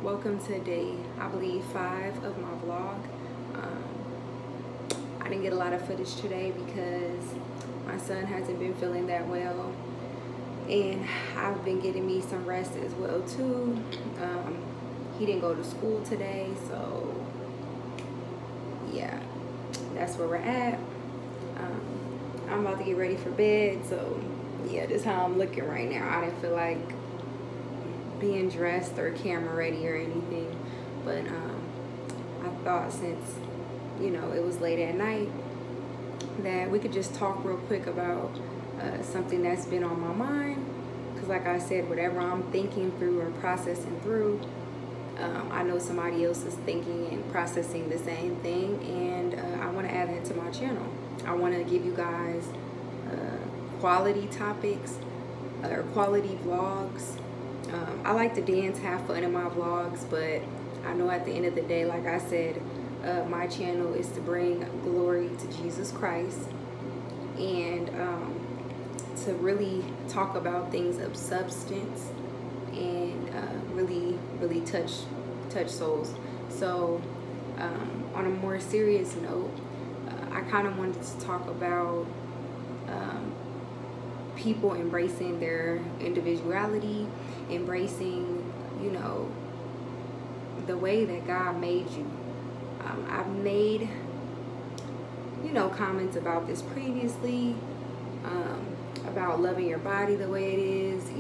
Welcome to day, I believe, 5 of my vlog. I didn't get a lot of footage today because my son hasn't been feeling that well, and I've been getting me some rest as well too. He didn't go to school today, so yeah, that's where we're at. I'm about to get ready for bed, so yeah, this is how I'm looking right now. I didn't feel like being dressed or camera ready or anything, but I thought, since it was late at night, that we could just talk real quick about something that's been on my mind, because like I said, whatever I'm thinking through or processing through, I know somebody else is thinking and processing the same thing, and I want to add that to my channel. I want to give you guys quality topics or quality vlogs. I like to dance, have fun in my vlogs, but I know at the end of the day, like I said, my channel is to bring glory to Jesus Christ, and to really talk about things of substance and really touch souls. So on a more serious note, I kind of wanted to talk about people embracing their individuality, embracing, the way that God made you. I've made, comments about this previously, about loving your body the way it is,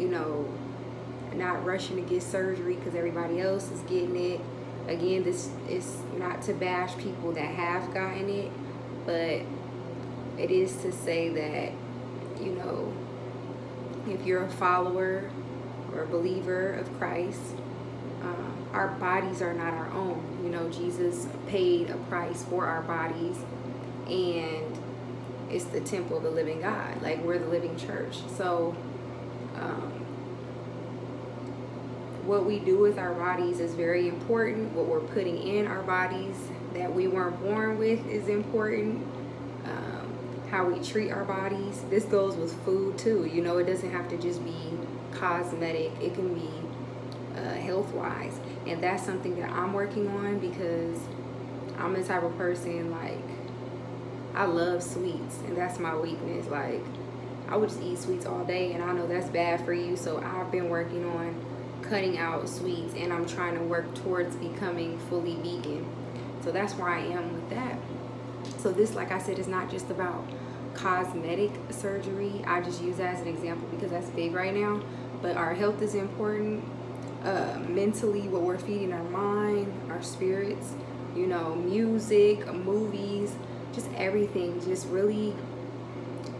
not rushing to get surgery because everybody else is getting it. Again, this is not to bash people that have gotten it, but it is to say that, if you're a follower or a believer of Christ, our bodies are not our own. Jesus paid a price for our bodies, and it's the temple of the living God. Like, we're the living church. So what we do with our bodies is very important. What we're putting in our bodies that we weren't born with is important. How we treat our bodies. This goes with food too. It doesn't have to just be cosmetic. It can be health-wise. And that's something that I'm working on, because I'm the type of person, like, I love sweets, and that's my weakness. Like, I would just eat sweets all day, and I know that's bad for you. So I've been working on cutting out sweets, and I'm trying to work towards becoming fully vegan. So that's where I am with that. So this, like I said, is not just about cosmetic surgery. I just use that as an example because that's big right now. But our health is important. Mentally, what we're feeding our mind, our spirits, music, movies, just everything. Just really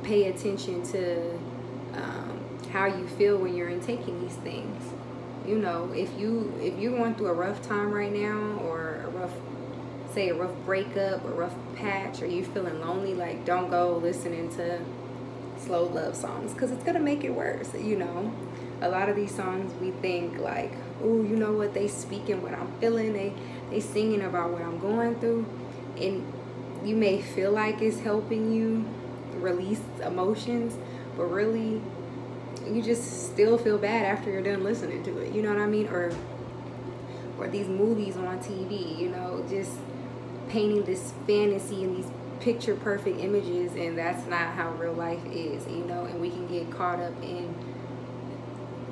pay attention to how you feel when you're taking these things. If you're going through a rough time right now, or a rough breakup, or rough patch, or you feeling lonely, like, don't go listening to slow love songs, because it's gonna make it worse. A lot of these songs, we think like, oh, you know what, they speaking what I'm feeling, they singing about what I'm going through, and you may feel like it's helping you release emotions, but really you just still feel bad after you're done listening to it. You know what I mean? Or these movies on TV, just painting this fantasy and these picture perfect images, and that's not how real life is. And we can get caught up in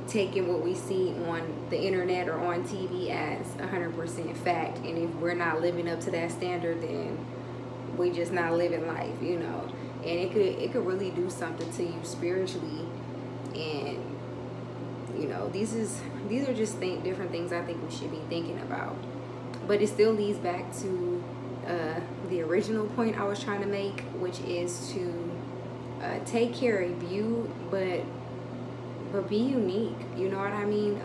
taking what we see on the internet or on TV as 100% fact, and if we're not living up to that standard, then we just not living life. And it could really do something to you spiritually. And these are just different things I think we should be thinking about. But it still leads back to the original point I was trying to make, which is to take care of you, but be unique. You know what I mean?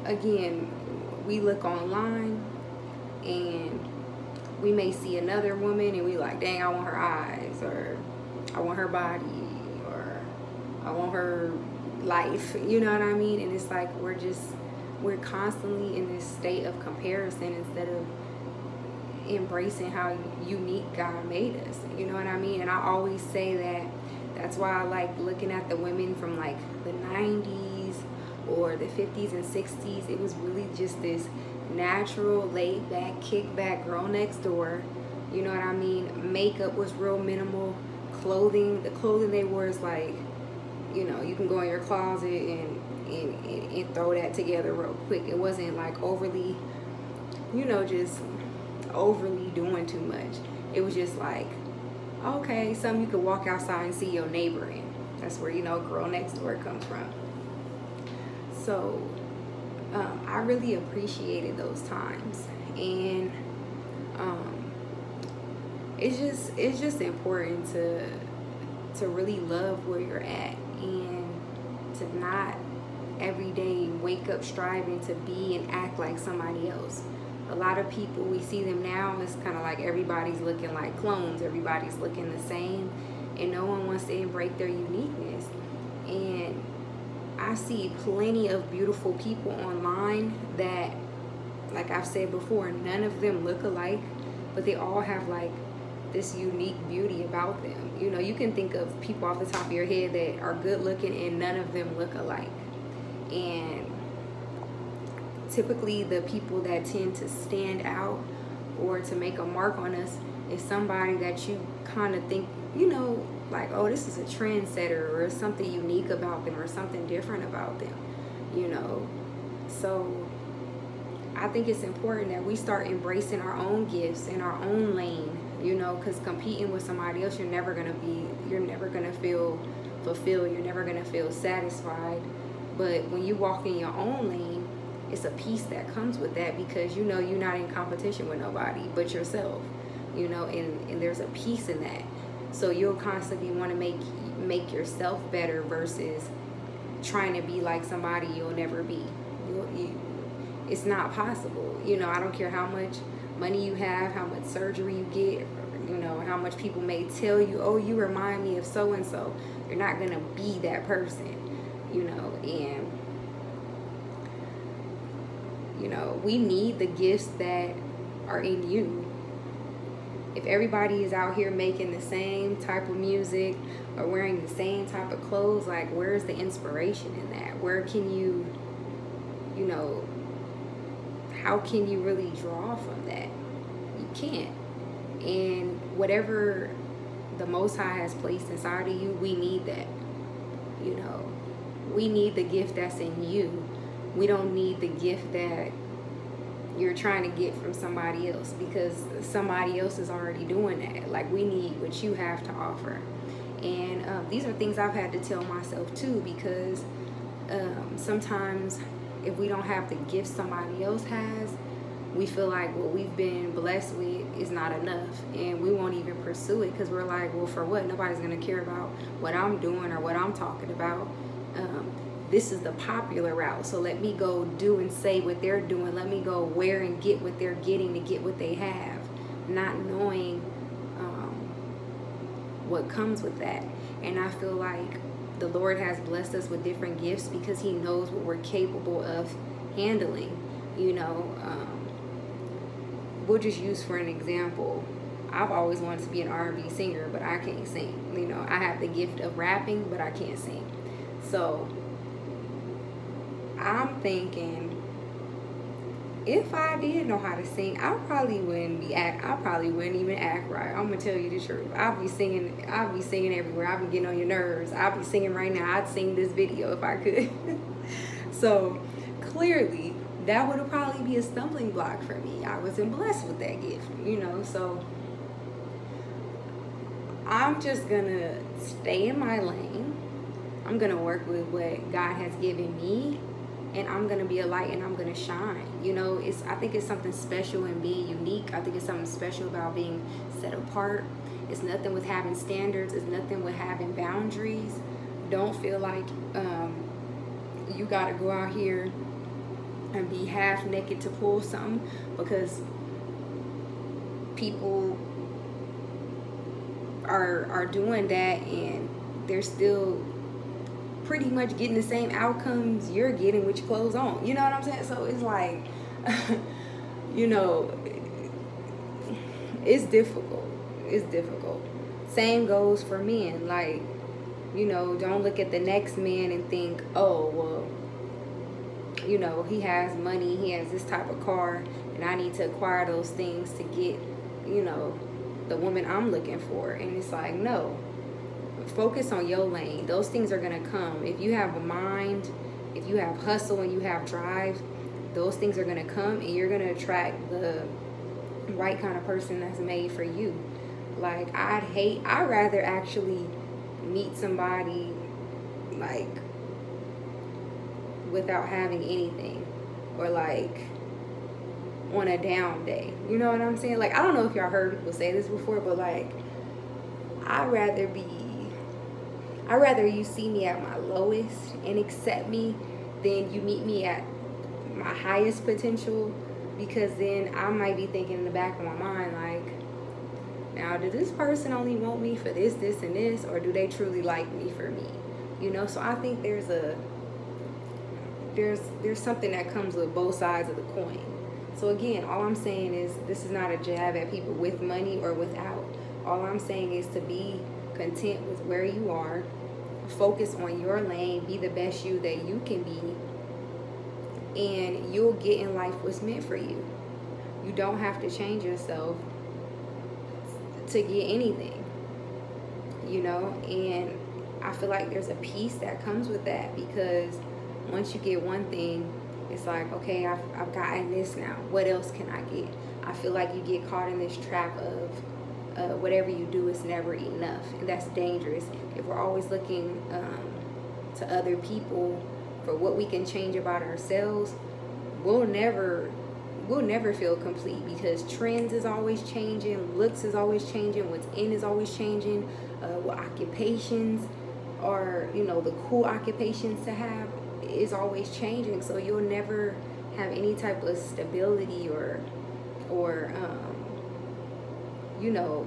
Again, we look online and we may see another woman and we like, dang, I want her eyes, or I want her body, or I want her life. You know what I mean? And it's like we're constantly in this state of comparison instead of embracing how unique God made us. You know what I mean? And I always say that that's why I like looking at the women from like the 90s or or the 50s and 60s, it was really just this natural, laid back, kick back girl next door. You know what I mean? Makeup was real minimal. The clothing they wore is like, you know, you can go in your closet and throw that together real quick. It wasn't like overly, you know, just overly doing too much. It was just like, okay, something you could walk outside and see your neighbor in. That's where, you know, girl next door comes from. So I really appreciated those times, and it's just important to really love where you're at, and to not every day wake up striving to be and act like somebody else. A lot of people, we see them now, it's kind of like everybody's looking like clones, everybody's looking the same, and no one wants to embrace their uniqueness. And I see plenty of beautiful people online that, like I've said before, none of them look alike, but they all have like this unique beauty about them. You know, you can think of people off the top of your head that are good looking and none of them look alike. And typically the people that tend to stand out or to make a mark on us is somebody that you kind of think, you know, like, oh, this is a trendsetter, or something unique about them, or something different about them, you know. So I think it's important that we start embracing our own gifts in our own lane, you know, because competing with somebody else, you're never gonna feel fulfilled, you're never gonna feel satisfied. But when you walk in your own lane, it's a peace that comes with that, because you know you're not in competition with nobody but yourself, you know, and there's a peace in that. So you'll constantly want to make yourself better versus trying to be like somebody you'll never be. It's not possible. You know, I don't care how much money you have, how much surgery you get, you know, how much people may tell you, oh, you remind me of so and so. You're not gonna be that person, you know. And you know, we need the gifts that are in you. If everybody is out here making the same type of music or wearing the same type of clothes, like, where's the inspiration in that? Where can you, you know, how can you really draw from that? You can't. And whatever the Most High has placed inside of you, we need that. You know, we need the gift that's in you. We don't need the gift that you're trying to get from somebody else, because somebody else is already doing that. Like, we need what you have to offer. And these are things I've had to tell myself too, because sometimes if we don't have the gift somebody else has, we feel like what we've been blessed with is not enough, and we won't even pursue it, because we're like, well, for what? Nobody's gonna care about what I'm doing or what I'm talking about. This is the popular route, so let me go do and say what they're doing. Let me go wear and get what they're getting to get what they have, not knowing what comes with that. And I feel like the Lord has blessed us with different gifts because he knows what we're capable of handling. You know, we'll just use for an example, I've always wanted to be an R&B singer, but I can't sing. You know, I have the gift of rapping, but I can't sing. So I'm thinking, if I did know how to sing, I probably wouldn't even act right. I'm gonna tell you the truth. I'll be singing everywhere. I'll be getting on your nerves. I'll be singing right now. I'd sing this video if I could. So clearly that would probably be a stumbling block for me. I wasn't blessed with that gift, you know. So I'm just gonna stay in my lane. I'm gonna work with what God has given me, and I'm gonna be a light, and I'm gonna shine. You know, I think it's something special in being unique. I think it's something special about being set apart. It's nothing with having standards. It's nothing with having boundaries. Don't feel like you gotta go out here and be half naked to pull something, because people are doing that and they're still pretty much getting the same outcomes you're getting with your clothes on. You know what I'm saying? So it's like, you know, it's difficult. It's difficult. Same goes for men. Like, you know, don't look at the next man and think, oh, well, you know, he has money, he has this type of car, and I need to acquire those things to get, you know, the woman I'm looking for. And it's like, no, focus on your lane. Those things are gonna come. If you have a mind, if you have hustle and you have drive, those things are gonna come, and you're gonna attract the right kind of person that's made for you. Like, I'd rather actually meet somebody like without having anything, or like on a down day. You know what I'm saying? Like, I don't know if y'all heard people say this before, but like, I'd rather you see me at my lowest and accept me than you meet me at my highest potential, because then I might be thinking in the back of my mind, like, now, did this person only want me for this, this, and this, or do they truly like me for me? You know, so I think there's something that comes with both sides of the coin. So again, all I'm saying is, this is not a jab at people with money or without. All I'm saying is to be content with where you are, focus on your lane, be the best you that you can be, and you'll get in life what's meant for you. You don't have to change yourself to get anything, you know. And I feel like there's a peace that comes with that, because once you get one thing, it's like, okay, I've gotten this now. What else can I get? I feel like you get caught in this trap of whatever you do is never enough, and that's dangerous. If we're always looking to other people for what we can change about ourselves, we'll never feel complete, because trends is always changing, looks is always changing, what's in is always changing, what occupations are, you know, the cool occupations to have is always changing. So you'll never have any type of stability or you know,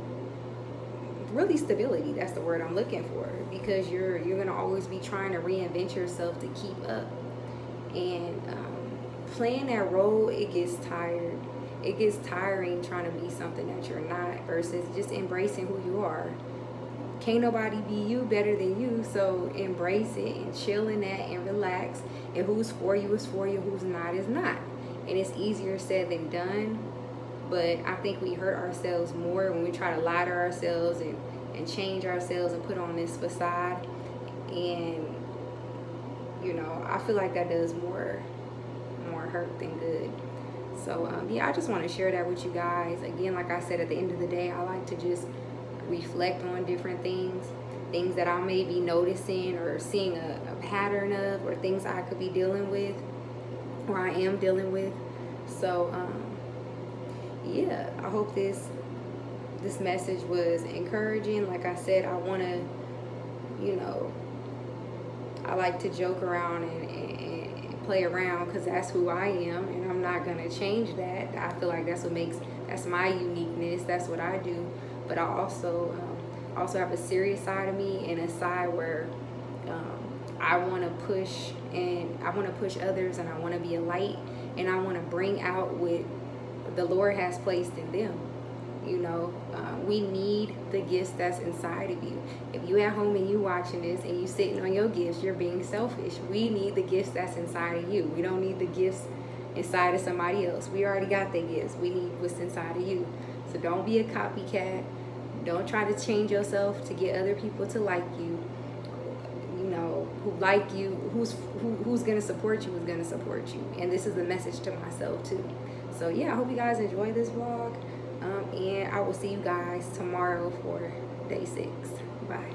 really stability. That's the word I'm looking for, because you're gonna always be trying to reinvent yourself to keep up. And playing that role, it gets tired. It gets tiring trying to be something that you're not, versus just embracing who you are. Can't nobody be you better than you, so embrace it and chill in that and relax. And who's for you is for you, who's not is not. And it's easier said than done, but I think we hurt ourselves more when we try to lie to ourselves and change ourselves and put on this facade. And you know, I feel like that does more hurt than good. So yeah, I just want to share that with you guys. Again, like I said, at the end of the day, I like to just reflect on different things that I may be noticing or seeing a pattern of, or things I could be dealing with, or I am dealing with. So yeah, I hope this message was encouraging. Like I said, I want to, you know, I like to joke around and play around, because that's who I am, and I'm not gonna change that. I feel like that's my uniqueness. That's what I do. But I also have a serious side of me, and a side where I want to push, and I want to push others, and I want to be a light, and I want to bring out what the Lord has placed in them. You know, we need the gifts that's inside of you. If you at home and you watching this and you sitting on your gifts, you're being selfish. We need the gifts that's inside of you. We don't need the gifts inside of somebody else. We already got the gifts. We need what's inside of you. So don't be a copycat. Don't try to change yourself to get other people to like you. You know, who like you, who's gonna support you is gonna support you. And this is a message to myself too. So yeah, I hope you guys enjoy this vlog. And I will see you guys tomorrow for day 6. Bye.